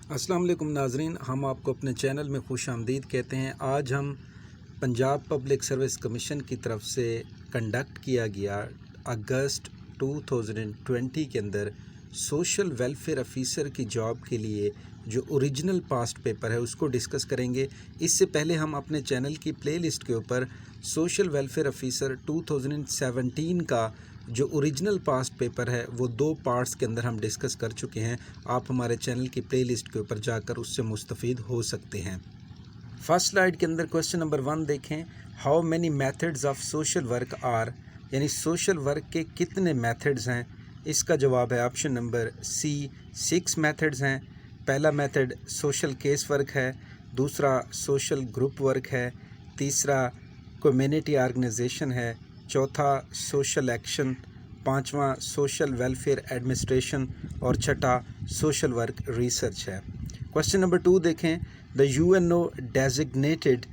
अस्सलाम वालेकुम नाजरीन, हम आपको अपने चैनल में खुश आमदीद कहते हैं। आज हम पंजाब पब्लिक सर्विस कमीशन की तरफ से कंडक्ट किया गया अगस्त 2020 के अंदर सोशल वेलफेयर ऑफिसर की जॉब के लिए जो ओरिजिनल पास्ट पेपर है उसको डिस्कस करेंगे। इससे पहले हम अपने चैनल की प्लेलिस्ट के ऊपर सोशल वेलफेयर ऑफिसर 2017 का जो ओरिजिनल पास्ट पेपर है वो 2 पार्ट्स के अंदर हम डिस्कस कर चुके हैं। आप हमारे चैनल की प्लेलिस्ट के ऊपर जाकर उससे मुस्तफ़ीद हो सकते हैं। फर्स्ट स्लाइड के अंदर क्वेश्चन नंबर 1 देखें, how many methods of social work are, यानी सोशल वर्क के कितने मेथड्स हैं। इसका जवाब है ऑप्शन नंबर सी, 6 मेथड्स हैं। पहला मेथड सोशल केस वर्क है, दूसरा सोशल ग्रुप वर्क है, तीसरा कम्युनिटी ऑर्गेनाइजेशन है, चौथा सोशल एक्शन, पांचवा सोशल वेलफेयर एडमिनिस्ट्रेशन और छठा सोशल वर्क रिसर्च है। क्वेश्चन नंबर 2 देखें, the UNO designated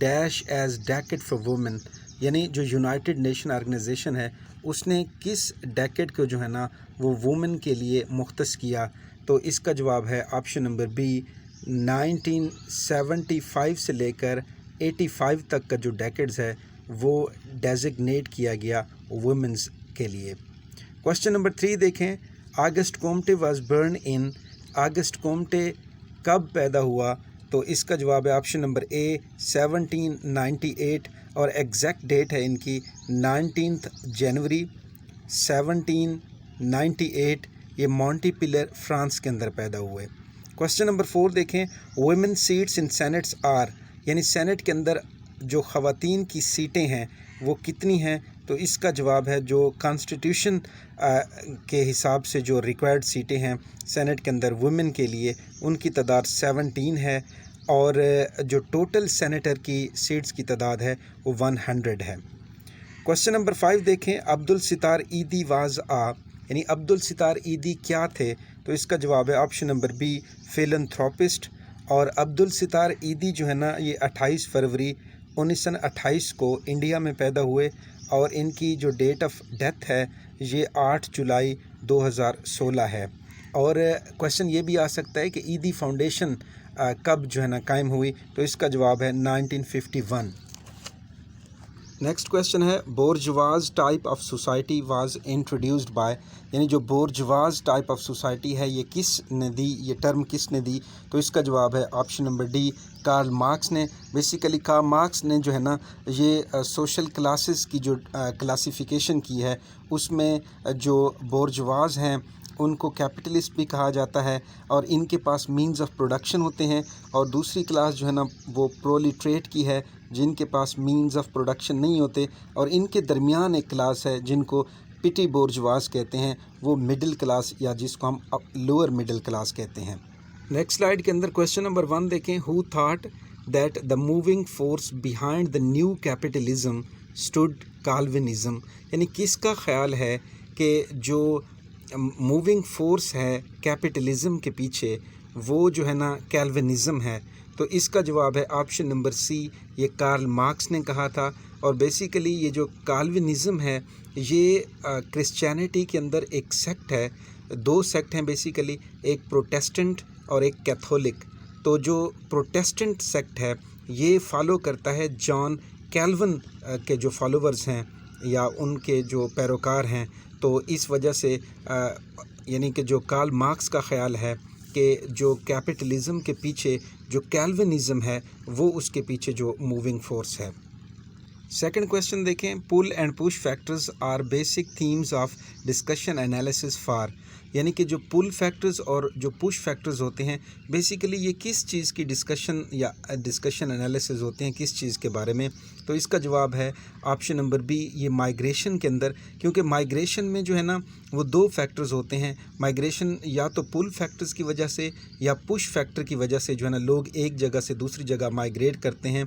dash as decade for women, यानी जो यूनाइटेड नेशन ऑर्गेनाइजेशन है उसने किस डेकेड को जो है ना वो वुमेन के लिए मुख्तस किया। तो इसका जवाब है ऑप्शन नंबर बी, 1975 से लेकर 85 तक का जो डेकेड्स है वो डेजिग्नेट किया गया वुमेन्स के लिए। क्वेश्चन नंबर 3 देखें, August Comte was born in, August Comte कब पैदा हुआ। तो इसका जवाब है ऑप्शन नंबर ए, 1798 और एग्जैक्ट डेट है इनकी 19 जनवरी 1798। ये मॉन्टीपिलर फ्रांस के अंदर पैदा हुए। क्वेश्चन नंबर 4 देखें, वुमेन सीट्स इन सेनेट्स आर, यानी सेनेट के अंदर जो ख़वातीन की सीटें हैं वो कितनी हैं। तो इसका जवाब है जो कॉन्स्टिट्यूशन के हिसाब से जो रिक्वायर्ड सीटें हैं सेनेट के अंदर वुमेन के लिए उनकी तादाद 17 है और जो टोटल सेनेटर की सीट्स की तादाद है वो 100 है। क्वेश्चन नंबर 5 देखें, अब्दुल सितार ईदी वाज आ, यानी अब्दुल सितार ईदी क्या थे। तो इसका जवाब है ऑप्शन नंबर बी, फिलंथ्रोपिस्ट। और अब्दुल सितार ईदी जो है ना ये 28 फरवरी 1928 को इंडिया में पैदा हुए और इनकी जो डेट ऑफ डेथ है ये 8 जुलाई 2016 है। और क्वेश्चन ये भी आ सकता है कि ईदी फाउंडेशन कब जो है ना कायम हुई। तो इसका जवाब है 1951। नेक्स्ट क्वेश्चन है, bourgeois type of society was introduced by, यानी जो बोर्जवाज टाइप ऑफ सोसाइटी है ये किस ने दी, ये टर्म किस ने दी। तो इसका जवाब है option number D, Karl Marx ने। बेसिकली कार्ल मार्क्स ने जो है ना ये सोशल क्लासेस की जो क्लासिफिकेशन की है उसमें जो बोर्जवाज हैं उनको कैपिटलिस्ट भी कहा जाता है और इनके पास मींस ऑफ प्रोडक्शन होते हैं, और दूसरी क्लास जो है ना वो प्रोलिटरेट की है जिनके पास मींस ऑफ प्रोडक्शन नहीं होते, और इनके दरमियान एक क्लास है जिनको पिटी बोर्जवाज कहते हैं, वो मिडिल क्लास या जिसको हम लोअर मिडिल क्लास कहते हैं। नेक्स्ट स्लाइड के अंदर क्वेश्चन नंबर 1 देखें, who thought that the moving force behind the new capitalism stood Calvinism, यानी किसका ख्याल है कि जो मूविंग फोर्स है कैपिटलिज्म के पीछे वो जो है ना कैल्विनिज्म है। तो इसका जवाब है ऑप्शन नंबर सी, ये कार्ल मार्क्स ने कहा था। और बेसिकली ये जो काल्विनिज्म है ये क्रिश्चियनिटी के अंदर एक सेक्ट है, 2 सेक्ट हैं बेसिकली, एक प्रोटेस्टेंट और एक कैथोलिक। तो जो प्रोटेस्टेंट सेक्ट है ये फॉलो करता है जॉन कैल्विन के जो फॉलोवर्स हैं या उनके जो पैरोकार हैं। तो इस वजह से यानी कि जो कार्ल मार्क्स का ख्याल है कि जो कैपिटलिज्म के पीछे जो कैल्विनिज्म है वो उसके पीछे जो मूविंग फोर्स है। सेकंड क्वेश्चन देखें, pull and push factors are basic themes of discussion analysis for, यानी कि जो पुल फैक्टर्स और जो पुश फैक्टर्स होते हैं बेसिकली ये किस चीज़ की डिस्कशन या डिस्कशन एनालिसिस होते हैं, किस चीज़ के बारे में। तो इसका जवाब है ऑप्शन नंबर बी, ये माइग्रेशन के अंदर, क्योंकि माइग्रेशन में जो है ना वो 2 फैक्टर्स होते हैं। माइग्रेशन या तो पुल फैक्टर्स की वजह से या पुश फैक्टर की वजह से जो है ना लोग एक जगह से दूसरी जगह माइग्रेट करते हैं।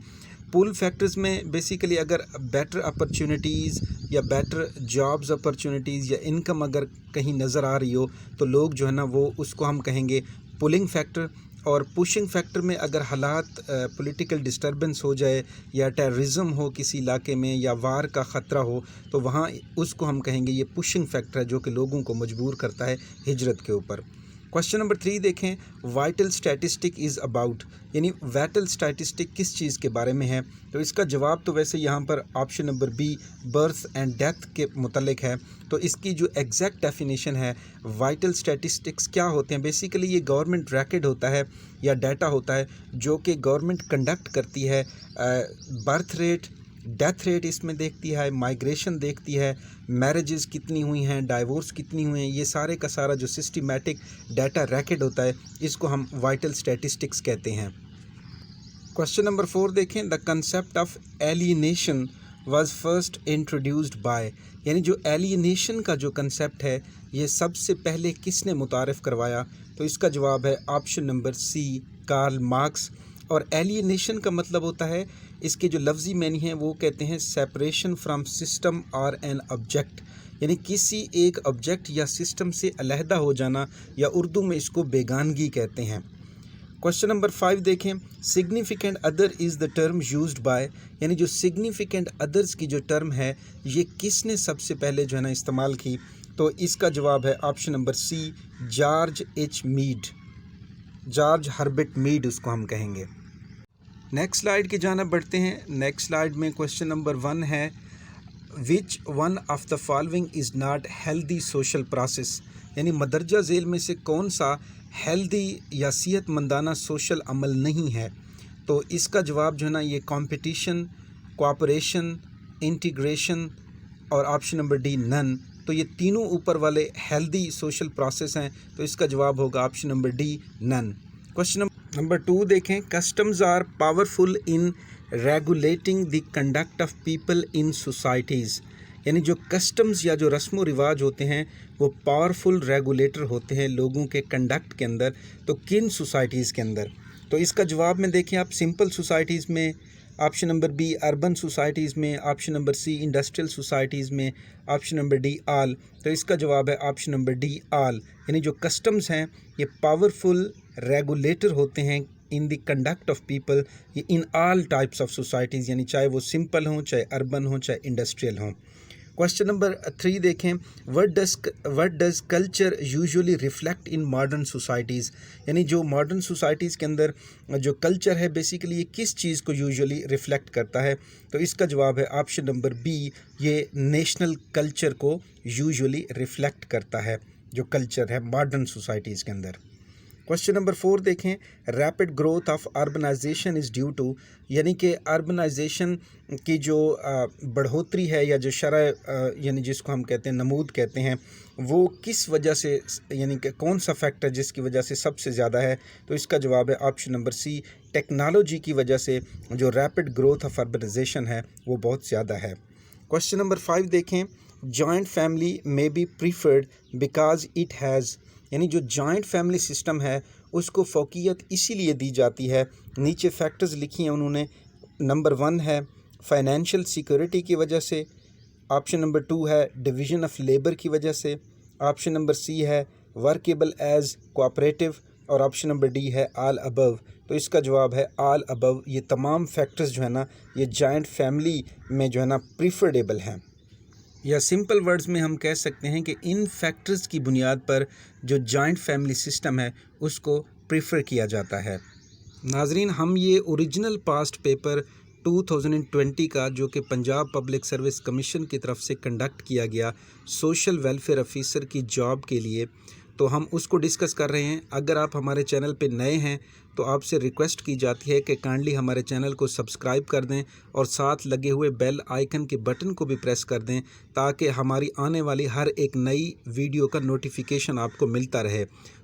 पुल फैक्टर्स में बेसिकली अगर बेटर अपॉर्चुनिटीज़ या बेटर जॉब्स अपॉर्चुनिटीज़ या इनकम अगर कहीं नज़र आ रही हो तो लोग जो है ना वो उसको हम कहेंगे पुलिंग फैक्टर। और पुशिंग फैक्टर में अगर हालात पॉलिटिकल डिस्टर्बेंस हो जाए या टेररिज्म हो किसी इलाके में या वार का ख़तरा हो तो वहाँ उसको हम कहेंगे ये पुशिंग फैक्टर है जो कि लोगों को मजबूर करता है हिजरत के ऊपर। क्वेश्चन नंबर 3 देखें, वाइटल स्टैटिस्टिक इज़ अबाउट, यानी वाइटल स्टैटिस्टिक किस चीज़ के बारे में है? तो इसका जवाब तो वैसे यहाँ पर option number B birth and death के मुतल्लिक है। तो इसकी जो एग्जैक्ट डेफिनेशन है, वाइटल स्टैटिस्टिक्स क्या होते हैं? बेसिकली ये गवर्नमेंट रैकेड होता है या डाटा होता है जो कि गवर्नमेंट कंडक्ट करती है। बर्थ रेट, डेथ रेट इसमें देखती है, माइग्रेशन देखती है, मैरिजेस कितनी हुई हैं, डाइवोर्स कितनी हुई हैं, ये सारे का सारा जो सिस्टमैटिक डाटा रैकेड होता है इसको हम वाइटल स्टैटिस्टिक्स कहते हैं। क्वेश्चन नंबर 4 देखें, the concept of alienation was first introduced by, यानी जो एलियनेशन का जो कंसेप्ट है ये सबसे पहले किसने मुतारिफ़ करवाया? तो इसका जवाब है option number C, Karl Marx. और एलियनेशन का मतलब होता है, इसके जो लफ्ज़ी मैनी है वो कहते हैं सेपरेशन फ्रॉम सिस्टम और एन ऑब्जेक्ट, यानी किसी एक ऑब्जेक्ट या सिस्टम से अलहदा हो जाना, या उर्दू में इसको बेगानगी कहते हैं। क्वेश्चन नंबर 5 देखें, significant other is the term used by, यानी जो सिग्निफिकेंट अदर्स की जो टर्म है ये किसने सबसे पहले जो है ना इस्तेमाल की? तो इसका जवाब है option number C, George H Mead, George Herbert Mead उसको हम कहेंगे। नेक्स्ट स्लाइड की जानिब बढ़ते हैं। नेक्स्ट स्लाइड में क्वेश्चन नंबर 1 है, which one of the following is not healthy social process, यानी मदरजा झेल में से कौन सा हेल्दी या सेहतमंदाना सोशल अमल नहीं है? तो इसका जवाब जो है ना ये कंपटीशन, कोऑपरेशन, इंटीग्रेशन और ऑप्शन नंबर डी नन। तो ये तीनों ऊपर वाले हेल्दी सोशल प्रोसेस हैं, तो इसका जवाब होगा option number D none. Question number 2 देखें, customs are powerful in regulating the conduct of people in societies, यानी जो कस्टम्स या जो रस्म व रिवाज होते हैं वो पावरफुल रेगुलेटर होते हैं लोगों के कंडक्ट के अंदर। तो किन सोसाइटीज़ के अंदर? तो इसका जवाब में देखें आप, सिंपल सोसाइटीज़ में, option number B urban societies में, option number C industrial societies में, ऑप्शन नंबर डी आल। तो इसका जवाब है ऑप्शन नंबर डी आल, यानी जो कस्टम्स हैं ये पावरफुल रेगुलेटर होते हैं in the conduct of people, ये in all types of societies, यानी चाहे वो सिंपल हों, चाहे अर्बन हों, चाहे इंडस्ट्रियल हों। क्वेश्चन नंबर 3 देखें, what does culture usually reflect in modern societies, यानी जो मॉडर्न सोसाइटीज़ के अंदर जो कल्चर है बेसिकली ये किस चीज़ को यूजुअली रिफ्लेक्ट करता है? तो इसका जवाब है ऑप्शन नंबर बी, ये नेशनल कल्चर को यूजुअली रिफ्लेक्ट करता है जो कल्चर है मॉडर्न सोसाइटीज़ के अंदर। क्वेश्चन नंबर 4 देखें, rapid growth of urbanisation is due to, यानी कि अर्बनाइजेशन की जो बढ़ोतरी है या जो शरह यानी जिसको हम कहते हैं नमूद कहते हैं, वो किस वजह से, यानी कि कौन सा फैक्टर जिसकी वजह से सबसे ज़्यादा है? तो इसका जवाब है ऑप्शन नंबर सी, टेक्नोलॉजी की वजह से जो रैपिड ग्रोथ ऑफ अर्बनाइजेशन है वो बहुत ज़्यादा है। क्वेश्चन नंबर 5 देखें, joint family may be preferred because it has, यानी जो जॉइंट फैमिली सिस्टम है उसको फ़ौक़ियत इसीलिए दी जाती है, नीचे फैक्टर्स लिखी हैं उन्होंने। नंबर 1 है फाइनेंशियल सिक्योरिटी की वजह से, ऑप्शन नंबर 2 है डिवीज़न ऑफ लेबर की वजह से, ऑप्शन नंबर सी है वर्केबल एज कोऑपरेटिव, और ऑप्शन नंबर डी है ऑल अबव। तो इसका जवाब है ऑल अबव। ये तमाम फैक्टर्स जो है ना ये जॉइंट फैमिली में जो है ना प्रीफरेबल हैं, या सिंपल वर्ड्स में हम कह सकते हैं कि इन फैक्टर्स की बुनियाद पर जो जॉइंट फैमिली सिस्टम है उसको प्रीफर किया जाता है। नाजरीन, हम ये ओरिजिनल पास्ट पेपर 2020 का जो कि पंजाब पब्लिक सर्विस कमीशन की तरफ से कंडक्ट किया गया सोशल वेलफेयर ऑफिसर की जॉब के लिए, तो हम उसको डिस्कस कर रहे हैं। अगर आप हमारे चैनल पे नए हैं तो आपसे रिक्वेस्ट की जाती है कि काइंडली हमारे चैनल को सब्सक्राइब कर दें और साथ लगे हुए बेल आइकन के बटन को भी प्रेस कर दें ताकि हमारी आने वाली हर एक नई वीडियो का नोटिफिकेशन आपको मिलता रहे।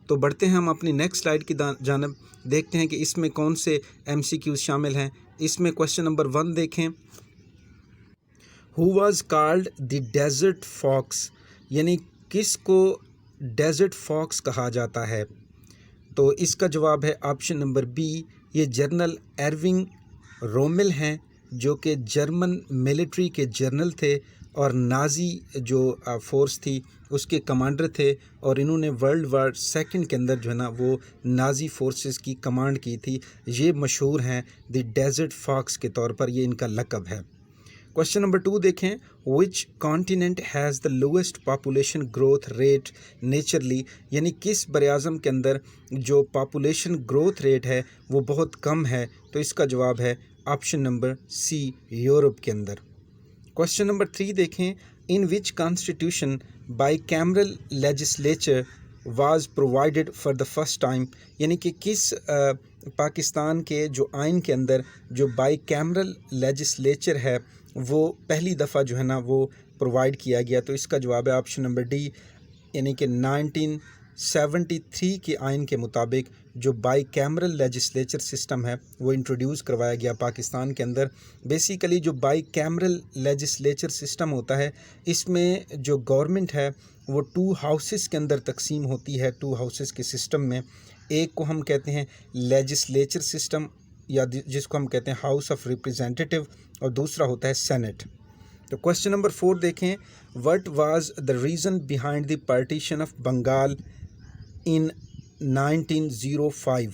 तो बढ़ते हैं हम अपनी नेक्स्ट स्लाइड की जानिब, देखते हैं कि इसमें कौन से MCQs शामिल हैं। इसमें क्वेश्चन नंबर 1 देखें, who was called the desert fox, यानी किसको डेजर्ट फॉक्स कहा जाता है? तो इसका जवाब है ऑप्शन नंबर बी, ये जनरल एरविंग रोमेल हैं जो कि जर्मन मिलिट्री के जनरल थे और नाज़ी जो फोर्स थी उसके कमांडर थे, और इन्होंने वर्ल्ड वार सेकंड के अंदर जो है ना वो नाज़ी फोर्सेस की कमांड की थी। ये मशहूर हैं द डेजर्ट फॉक्स के तौर पर, ये इनका लक़ब है। क्वेश्चन नंबर 2 देखें, which continent has the lowest population growth rate naturally, यानी किस बरआज़म के अंदर जो पॉपुलेशन ग्रोथ रेट है वो बहुत कम है, तो इसका जवाब है ऑप्शन नंबर सी, यूरोप के अंदर। क्वेश्चन नंबर 3 देखें, in which constitution bicameral legislature was provided for the first time, यानी कि किस पाकिस्तान के जो आइन के अंदर जो बाईकैमरल लेजिस्लेचर है वो पहली दफ़ा जो है ना वो प्रोवाइड किया गया, तो इसका जवाब है ऑप्शन नंबर डी, यानी कि 1973 के आइन के मुताबिक जो बाईकैमरल लेजिस्लेचर सिस्टम है वो इंट्रोड्यूस करवाया गया पाकिस्तान के अंदर। बेसिकली जो बाईकैमरल लेजिस्लेचर सिस्टम होता है इसमें जो गवर्नमेंट है वो 2 हाउसेस के अंदर तकसीम होती है। 2 हाउसेस के सिस्टम में एक को हम कहते हैं लेजिस्लेचर सिस्टम या जिसको हम कहते हैं हाउस ऑफ रिप्रेजेंटेटिव, और दूसरा होता है सेनेट। तो क्वेश्चन नंबर 4 देखें, what was the reason behind the partition of Bengal in 1905,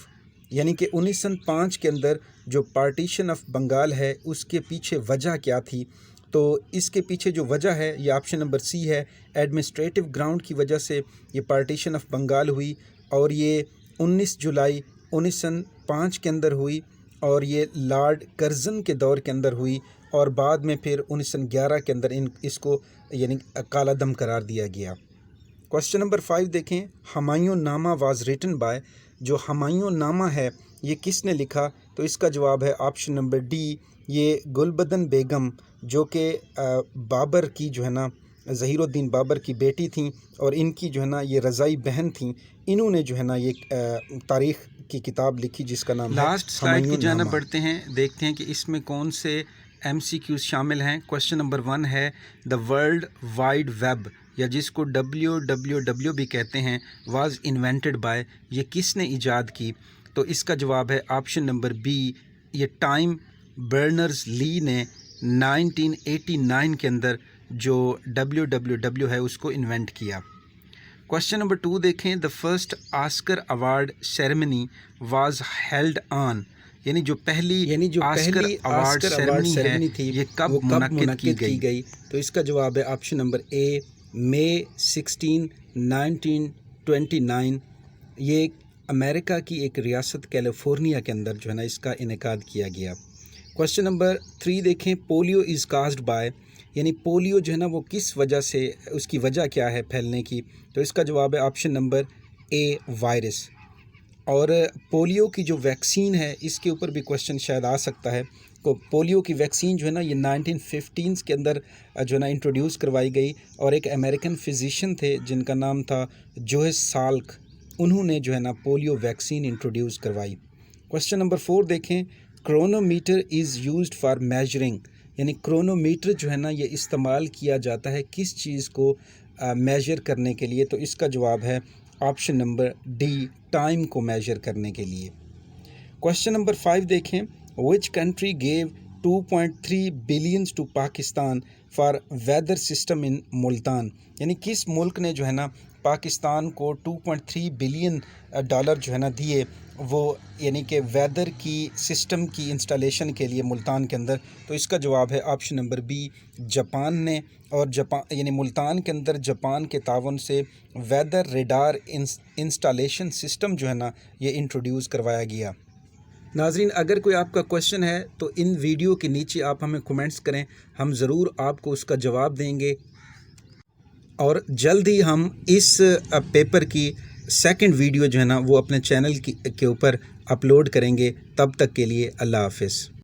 यानी कि 1905 के अंदर जो पार्टीशन ऑफ बंगाल है उसके पीछे वजह क्या थी, तो इसके पीछे जो वजह है ये ऑप्शन नंबर सी है, एडमिनिस्ट्रेटिव ग्राउंड की वजह से ये पार्टीशन ऑफ बंगाल हुई, और ये 19 जुलाई 1905 के अंदर हुई, और ये लॉर्ड कर्जन के दौर के अंदर हुई, और बाद में फिर 1911 के अंदर इसको यानी काला दम करार दिया गया। क्वेश्चन नंबर 5 देखें, हुमायूं नामा वाज रिटन बाय, जो हुमायूं नामा है ये किसने लिखा, तो इसका जवाब है ऑप्शन नंबर डी, ये गुलबदन बेगम जो कि बाबर की जो है ना ज़हीरुद्दीन बाबर की बेटी थी, और इनकी जो है ना ये रज़ाई बहन थी, इन्होंने जो है ना ये तारीख़ की किताब लिखी जिसका नाम लास्ट स्लाइड की जाना बढ़ते हैं, देखते हैं कि इसमें कौन से MCQs शामिल हैं। क्वेश्चन नंबर 1 है, द वर्ल्ड वाइड वेब या जिसको WWW भी कहते हैं वाज इन्वेंटेड बाय, ये किसने ईजाद की, तो इसका जवाब है ऑप्शन नंबर बी, ये टाइम बर्नर्स ली ने 1989 के अंदर जो WWW है उसको इन्वेंट किया। क्वेश्चन नंबर 2 देखें, the first Oscar award ceremony was held on, यानी जो पहली ऑस्कर अवार्ड सेरेमनी थी ये कब मुनक्किद की गई, तो इसका जवाब है ऑप्शन नंबर ए, मई 16, 1929। ये अमेरिका की एक रियासत कैलिफोर्निया के अंदर जो है ना इसका इनेकाद किया गया। क्वेश्चन नंबर 3 देखें, पोलियो इज़ काज्ड बाय, यानी पोलियो जो है ना वो किस वजह से, उसकी वजह क्या है फैलने की, तो इसका जवाब है ऑप्शन नंबर ए, वायरस। और पोलियो की जो वैक्सीन है इसके ऊपर भी क्वेश्चन शायद आ सकता है। को पोलियो की वैक्सीन जो है ना ये 1915 के अंदर जो है ना इंट्रोड्यूस करवाई गई, और एक अमेरिकन फिजिशियन थे जिनका नाम था जोहेस साल्क, उन्होंने जो है ना पोलियो वैक्सीन इंट्रोड्यूस करवाई। क्वेश्चन नंबर 4 देखें, chronometer is used for measuring, यानी क्रोनोमीटर जो है ना ये इस्तेमाल किया जाता है किस चीज़ को मेजर करने के लिए, तो इसका जवाब है ऑप्शन नंबर डी, टाइम को मेजर करने के लिए। क्वेश्चन नंबर 5 देखें, which country gave 2.3 billion to Pakistan for weather system in Multan, यानी किस मुल्क ने जो है ना पाकिस्तान को 2.3 बिलियन डॉलर जो है ना दिए, वो यानी कि वेदर की सिस्टम की इंस्टॉलेशन के लिए मुल्तान के अंदर, तो इसका जवाब है ऑप्शन नंबर बी, जापान ने। और जापान यानी मुल्तान के अंदर जापान के तावन से वेदर रेडार इंस्टॉलेशन सिस्टम जो है ना ये इंट्रोड्यूस करवाया गया। नाज़रीन, अगर कोई आपका क्वेश्चन है तो इन वीडियो के नीचे आप हमें कमेंट्स करें, हम ज़रूर आपको उसका जवाब देंगे, और जल्द ही हम इस पेपर की सेकंड वीडियो जो है ना वो अपने चैनल के ऊपर अपलोड करेंगे। तब तक के लिए अल्लाह हाफ़िज़।